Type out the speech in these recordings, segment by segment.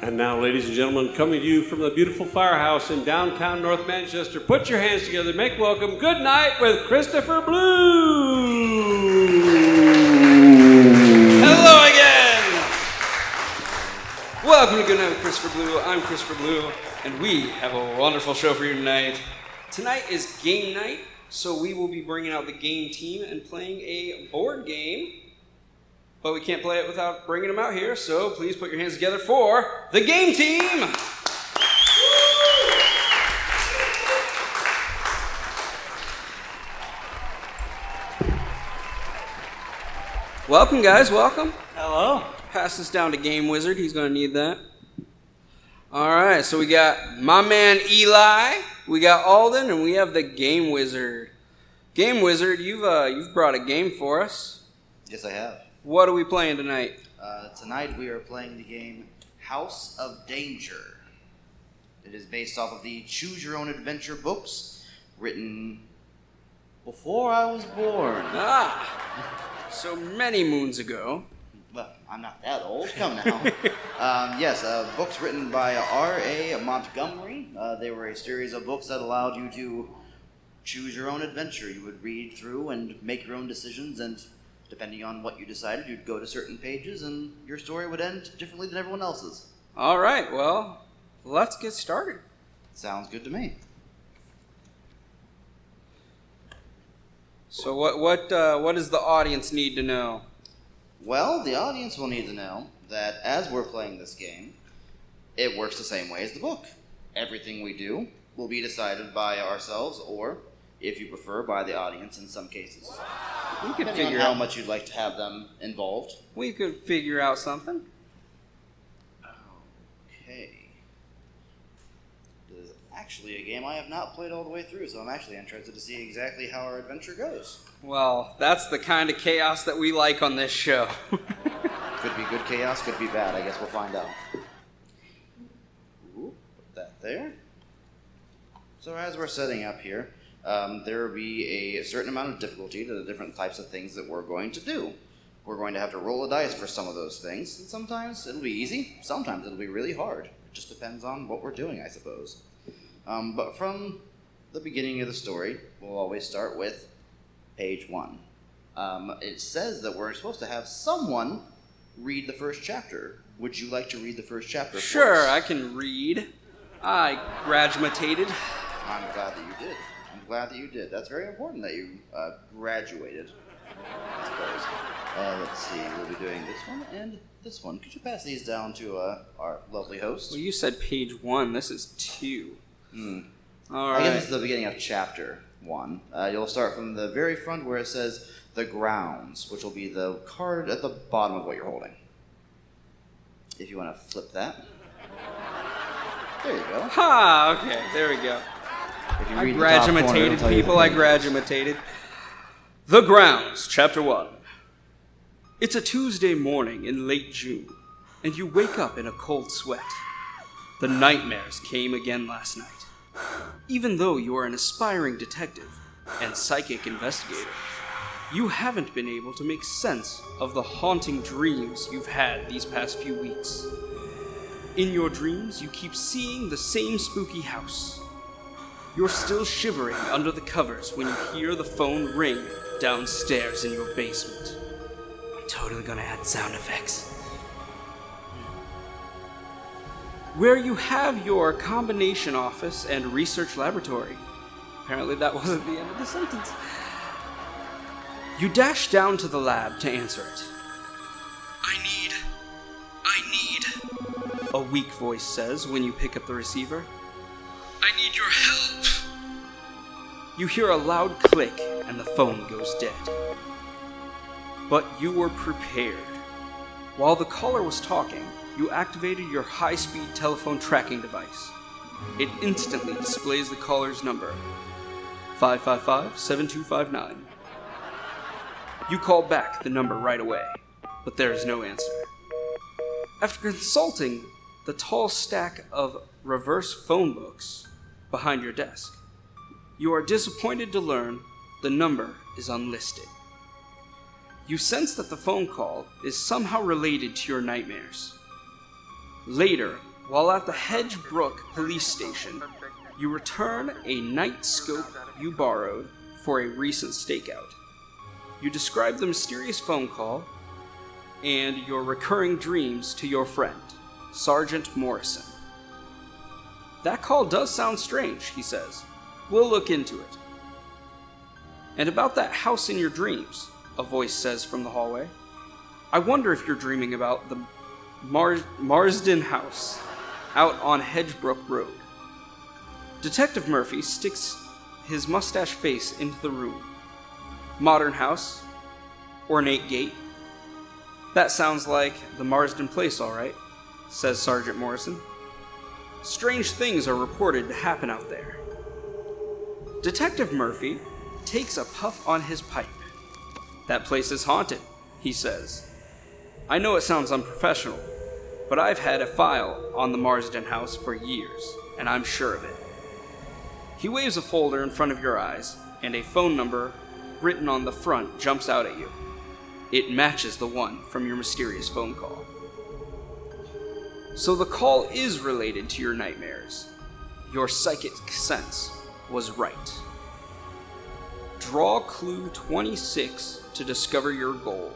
And now, ladies and gentlemen, coming to you from the beautiful firehouse in downtown North Manchester, put your hands together, make welcome Good Night with Christopher Blue. Hello again. Welcome to Good Night with Christopher Blue. I'm Christopher Blue, and we have a wonderful show for you tonight. Tonight is game night, so we will be bringing out the game team and playing a board game. But we can't play it without bringing them out here, so please put your hands together for the game team! Welcome, guys, welcome. Hello. Pass this down to Game Wizard, he's going to need that. Alright, so we got my man Eli, we got Alden, and we have the Game Wizard. Game Wizard, you've brought a game for us. Yes, I have. What are we playing tonight? Tonight we are playing the game House of Danger. It is based off of the Choose Your Own Adventure books written before I was born. So many moons ago. Well, I'm not that old. Come now. Yes, books written by R.A. Montgomery. They were a series of books that allowed you to choose your own adventure. You would read through and make your own decisions, and depending on what you decided, you'd go to certain pages, and your story would end differently than everyone else's. All right, well, let's get started. Sounds good to me. So what does the audience need to know? Well, the audience will need to know that as we're playing this game, it works the same way as the book. Everything we do will be decided by ourselves, or, if you prefer, by the audience in some cases. We could Depending figure on how out. much you'd like to have them involved. We could figure out something. Okay. This is actually a game I have not played all the way through, so I'm actually interested to see exactly how our adventure goes. Well, that's the kind of chaos that we like on this show. Could be good chaos, could be bad. I guess we'll find out. Ooh, put that there. So as we're setting up here, there will be a certain amount of difficulty to the different types of things that we're going to do. We're going to have to roll a dice for some of those things, and sometimes it'll be easy, sometimes it'll be really hard. It just depends on what we're doing, I suppose. But from the beginning of the story, we'll always start with page 1. It says that we're supposed to have someone read the first chapter. Would you like to read the first chapter? Sure, for us? I can read. I graduated. I'm glad that you did. I'm glad that you did. That's very important that you graduated, I suppose. Let's see, we'll be doing this one and this one. Could you pass these down to our lovely host? Well, you said page 1. This is 2. All right. I guess this is the beginning of chapter 1. You'll start from the very front where it says The Grounds, which will be the card at the bottom of what you're holding. If you want to flip that. There you go. Ha! Okay, there we go. If you I read the top corner, it'll graduated, tell you the people. I page. graduated. The Grounds, Chapter 1. It's a Tuesday morning in late June, and you wake up in a cold sweat. The nightmares came again last night. Even though you are an aspiring detective and psychic investigator, you haven't been able to make sense of the haunting dreams you've had these past few weeks. In your dreams, you keep seeing the same spooky house. You're still shivering under the covers when you hear the phone ring downstairs in your basement. I'm totally gonna add sound effects. Where you have your combination office and research laboratory. Apparently that wasn't the end of the sentence. You dash down to the lab to answer it. I need, a weak voice says when you pick up the receiver. I need your help. You hear a loud click and the phone goes dead. But you were prepared. While the caller was talking, you activated your high-speed telephone tracking device. It instantly displays the caller's number, 555-7259. You call back the number right away, but there is no answer. After consulting the tall stack of reverse phone books behind your desk, you are disappointed to learn the number is unlisted. You sense that the phone call is somehow related to your nightmares. Later, While at the Hedge Brook police station, you return a night scope you borrowed for a recent stakeout. You describe the mysterious phone call and your recurring dreams to your friend, Sergeant Morrison. That call does sound strange, he says. We'll look into it. And about that house in your dreams, a voice says from the hallway. I wonder if you're dreaming about the Marsden house out on Hedgebrook Road. Detective Murphy sticks his mustache face into the room. Modern house, ornate gate. That sounds like the Marsden place, all right, says Sergeant Morrison. Strange things are reported to happen out there. Detective Murphy takes a puff on his pipe. That place is haunted, he says. I know it sounds unprofessional, but I've had a file on the Marsden house for years, and I'm sure of it. He waves a folder in front of your eyes, and a phone number written on the front jumps out at you. It matches the one from your mysterious phone call. So the call is related to your nightmares. Your psychic sense was right. Draw clue 26 to discover your goal.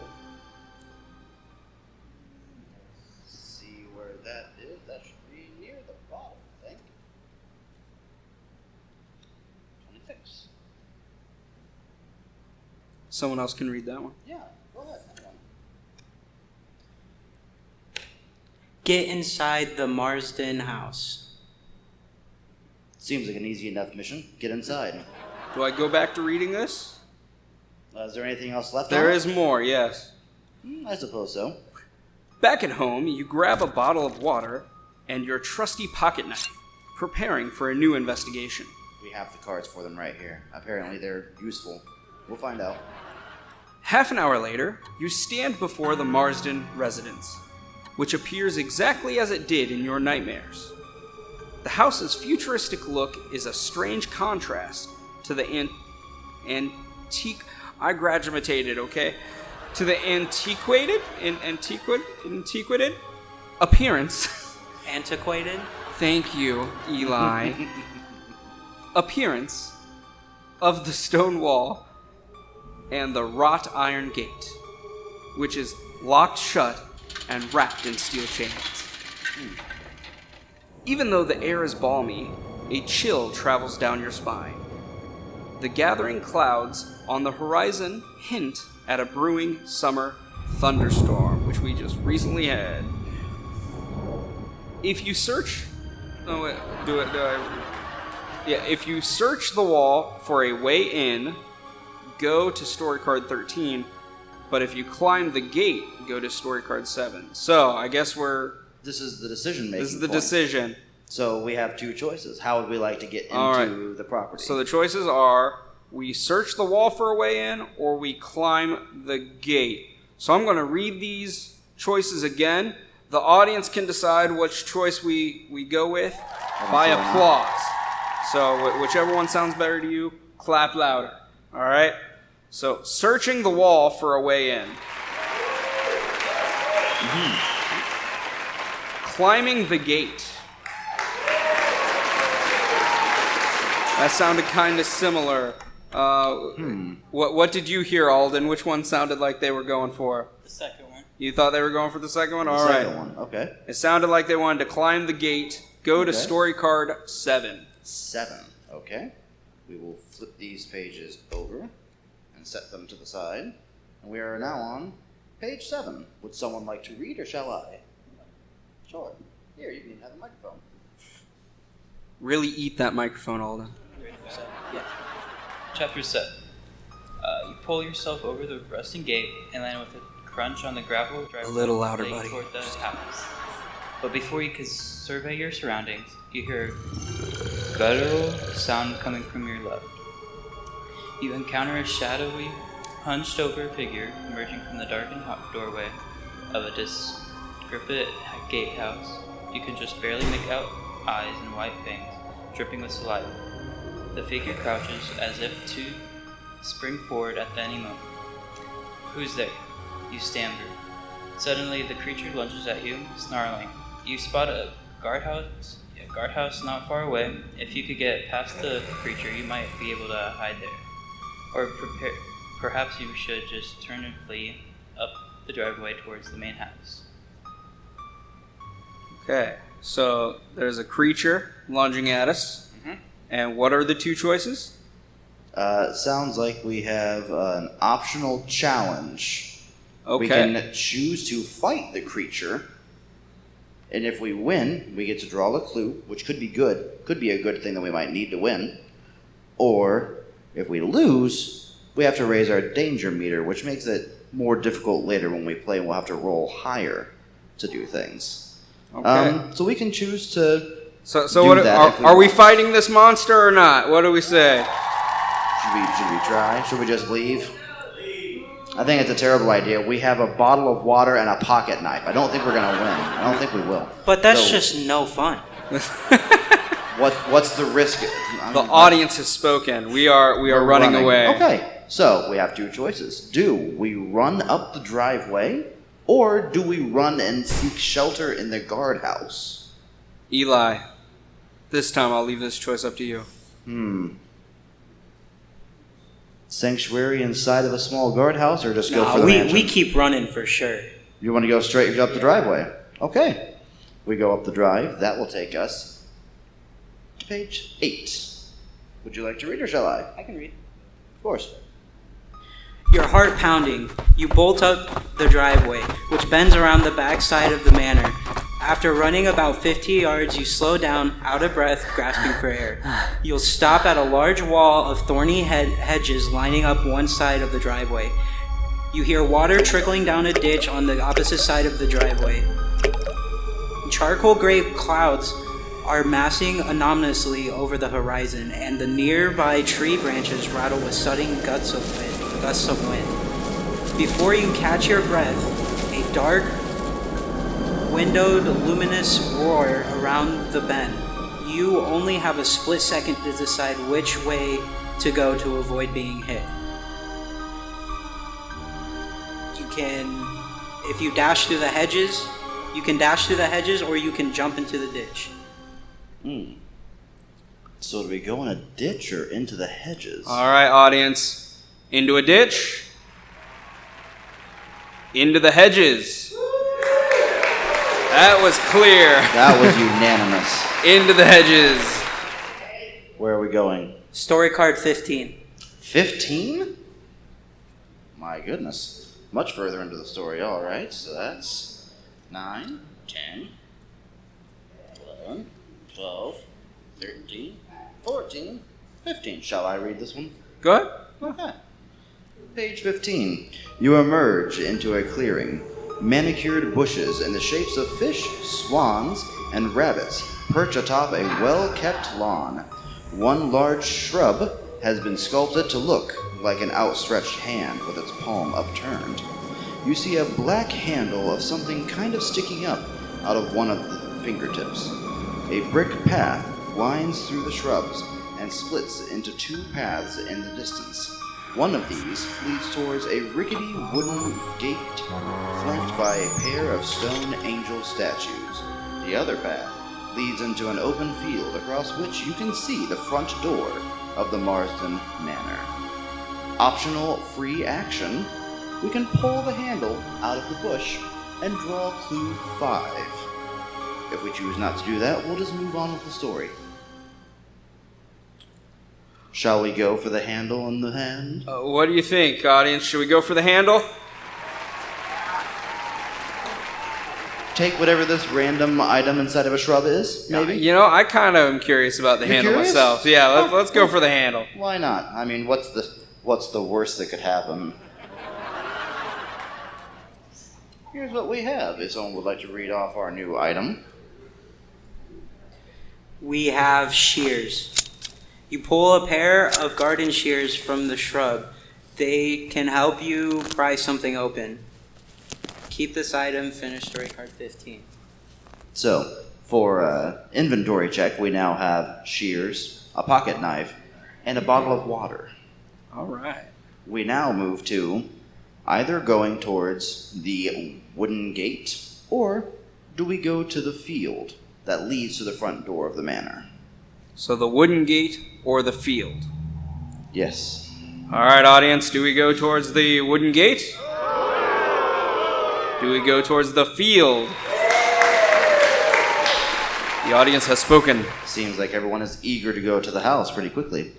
See where that is. That should be near the bottom, I think. 26. Someone else can read that one. Yeah, go ahead. Get inside the Marsden house. Seems like an easy enough mission. Get inside. Do I go back to reading this? Is there anything else left? There on it? is more, yes. I suppose so. Back at home, you grab a bottle of water and your trusty pocket knife, preparing for a new investigation. We have the cards for them right here. Apparently they're useful. We'll find out. Half an hour later, you stand before the Marsden residence, which appears exactly as it did in your nightmares. The house's futuristic look is a strange contrast to the antique... I graduated, okay? To the antiquated appearance... Antiquated? Thank you, Eli. Appearance of the stone wall and the wrought iron gate, which is locked shut and wrapped in steel chains. Even though the air is balmy, a chill travels down your spine. The gathering clouds on the horizon hint at a brewing summer thunderstorm, which we just recently had. If you search... Oh, wait, if you search the wall for a way in, go to story card 13, but if you climb the gate, go to story card 7. So, I guess This is the decision-making this is the point. decision. So we have two choices. How would we like to get into the property? So the choices are, we search the wall for a way in, or we climb the gate. So I'm going to read these choices again. The audience can decide which choice we go with by applause. So whichever one sounds better to you, clap louder. All right? So, searching the wall for a way in. Climbing the gate. That sounded kind of similar. What did you hear, Alden? Which one sounded like they were going for? The second one. You thought they were going for the second one? All the right. second one, okay. It sounded like they wanted to climb the gate, go to story card 7. 7, okay. We will flip these pages over and set them to the side. And we are now on page 7. Would someone like to read, or shall I? Sure. Here, you can even have the microphone. Really eat that microphone, Alden. Yeah. Chapter 7. You pull yourself over the rusting gate and land with a crunch on the gravel driveway. A little louder, leading buddy. Toward the house. But before you can survey your surroundings, you hear a guttural sound coming from your left. You encounter a shadowy, hunched-over figure emerging from the darkened doorway of a decrepit gatehouse. You can just barely make out eyes and white fangs dripping with saliva. The figure crouches as if to spring forward at any moment. Who's there? You stammer. Suddenly, the creature lunges at you, snarling. You spot a guardhouse not far away. If you could get past the creature, you might be able to hide there. Or perhaps you should just turn and flee up the driveway towards the main house. Okay, so there's a creature lunging at us. Mhm. And what are the two choices? Sounds like we have an optional challenge. Okay. We can choose to fight the creature, and if we win, we get to draw a clue, which could be good. Could be a good thing that we might need to win. Or, if we lose, we have to raise our danger meter, which makes it more difficult later when we play, and we'll have to roll higher to do things. Okay. So we can choose to So do what that if are we want. fighting this monster or not? What do we say? Should we try? Should we just leave? I think it's a terrible idea. We have a bottle of water and a pocket knife. I don't think we're going to win. I don't think we will. But that's So, just no fun. what's the risk? The audience has spoken. We are We're running away. Okay, so we have two choices. Do we run up the driveway, or do we run and seek shelter in the guardhouse? Eli, this time I'll leave this choice up to you. Sanctuary inside of a small guardhouse, or just go for the we mansion? keep running for sure. You want to go straight up the driveway? Okay. We go up the drive. That will take us to page 8. Would you like to read, or shall I? I can read. Of course. Your heart pounding, you bolt up the driveway, which bends around the back side of the manor. After running about 50 yards, you slow down, out of breath, grasping for air. You'll stop at a large wall of thorny hedges lining up one side of the driveway. You hear water trickling down a ditch on the opposite side of the driveway. Charcoal gray clouds are massing anonymously over the horizon, and the nearby tree branches rattle with sudden gusts of wind. Before you catch your breath, a dark, windowed, luminous roar around the bend. You only have a split second to decide which way to go to avoid being hit. If you dash through the hedges, you can dash through the hedges, or you can jump into the ditch. So do we go in a ditch or into the hedges? All right, audience. Into a ditch. Into the hedges. That was clear. That was unanimous. Into the hedges. Where are we going? Story card 15. 15? My goodness. Much further into the story. All right, so that's 9, 10, 11, 12, 13, 14, 15. Shall I read this one? Go ahead. Okay. Page 15. You emerge into a clearing. Manicured bushes in the shapes of fish, swans, and rabbits perch atop a well-kept lawn. One large shrub has been sculpted to look like an outstretched hand with its palm upturned. You see a black handle of something kind of sticking up out of one of the fingertips. A brick path winds through the shrubs and splits into two paths in the distance. One of these leads towards a rickety wooden gate flanked by a pair of stone angel statues. The other path leads into an open field across which you can see the front door of the Marsden Manor. Optional free action, we can pull the handle out of the bush and draw clue 5. If we choose not to do that, we'll just move on with the story. Shall we go for the handle in the hand? What do you think, audience? Should we go for the handle? Take whatever this random item inside of a shrub is, maybe? You know, I kind of am curious about the You're handle curious? myself. Yeah, let's go for the handle. Why not? I mean, what's the worst that could happen? Here's what we have, if someone would like to read off our new item. We have shears. You pull a pair of garden shears from the shrub. They can help you pry something open. Keep this item, finish story card 15. So, for inventory check, we now have shears, a pocket knife, and a bottle of water. All right. We now move to either going towards the wooden gate, or do we go to the field that leads to the front door of the manor. So the wooden gate or the field? Yes. All right, audience, do we go towards the wooden gate? Do we go towards the field? The audience has spoken. Seems like everyone is eager to go to the house pretty quickly.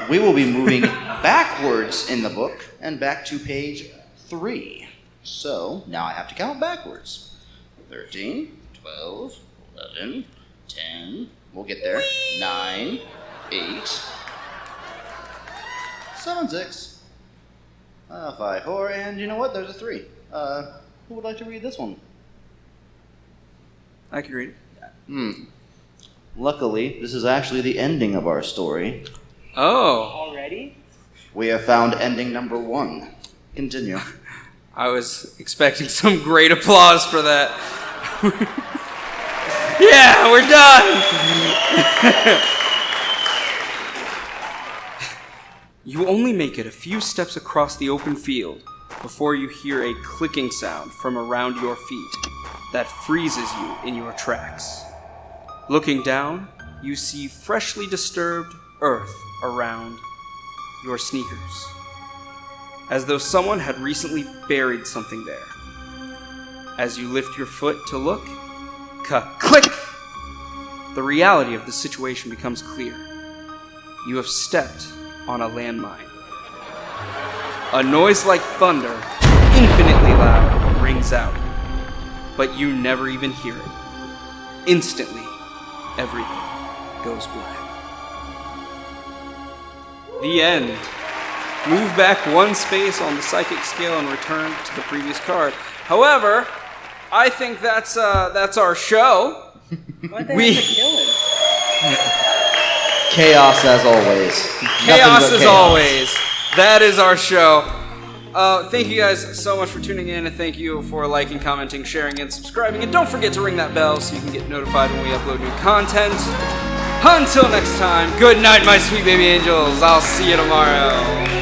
We will be moving backwards in the book and back to page 3. So now I have to count backwards. 13, 12, 11, 10. We'll get there. 9, 8, 7, 6, 5, 4, and you know what? There's a 3. Who would like to read this one? I can read it. Luckily, this is actually the ending of our story. Oh. Already? We have found ending number 1. Continue. I was expecting some great applause for that. Yeah, we're done! You only make it a few steps across the open field before you hear a clicking sound from around your feet that freezes you in your tracks. Looking down, you see freshly disturbed earth around your sneakers, as though someone had recently buried something there. As you lift your foot to look, click! The reality of the situation becomes clear. You have stepped on a landmine. A noise like thunder, infinitely loud, rings out, but you never even hear it. Instantly, everything goes black. The end. Move back one space on the psychic scale and return to the previous card. However, I think that's our show. Why'd they have to kill him? Chaos as always. Chaos as always. That is our show. Thank you guys so much for tuning in, and thank you for liking, commenting, sharing, and subscribing. And don't forget to ring that bell so you can get notified when we upload new content. Until next time, good night, my sweet baby angels. I'll see you tomorrow.